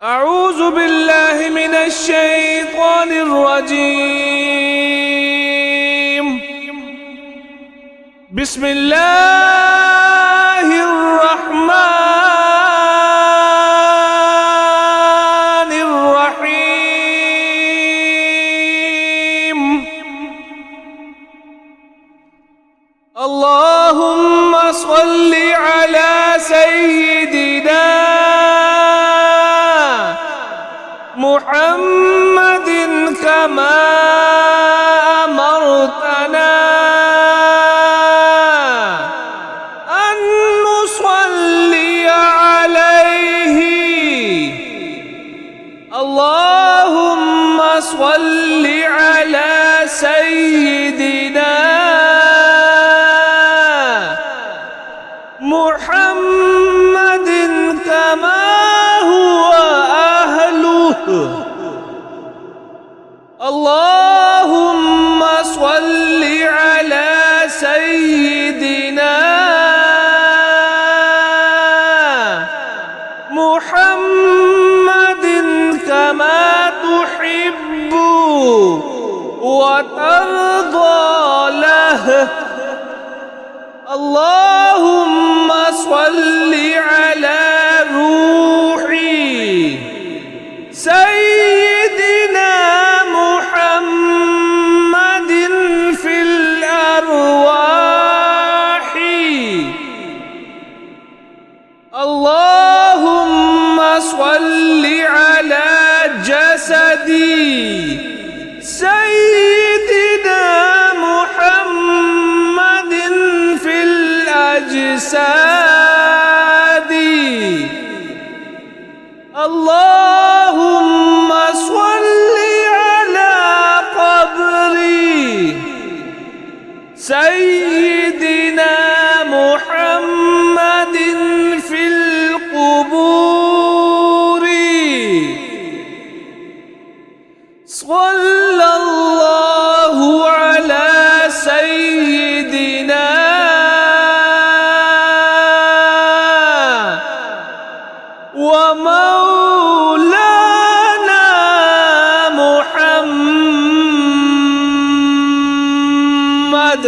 أعوذ بالله من الشيطان الرجيم. بسم الله الرحمن الرحيم. اللهم صل على سيدنا محمد كما أمرتنا أن نصلي عليه. اللهم صل على سيدنا محمد كما هو أهله. اللهم صل على سيدنا محمد كما تحب وترضى له. اللهم صل على روحي سيدنا محمد في الأرواح. اللهم صل على جسدي سيدنا محمد في الأجساد. اللهم صل على قبري سيدنا محمد في القبور. صلى الله على سيدنا ومولانا محمد.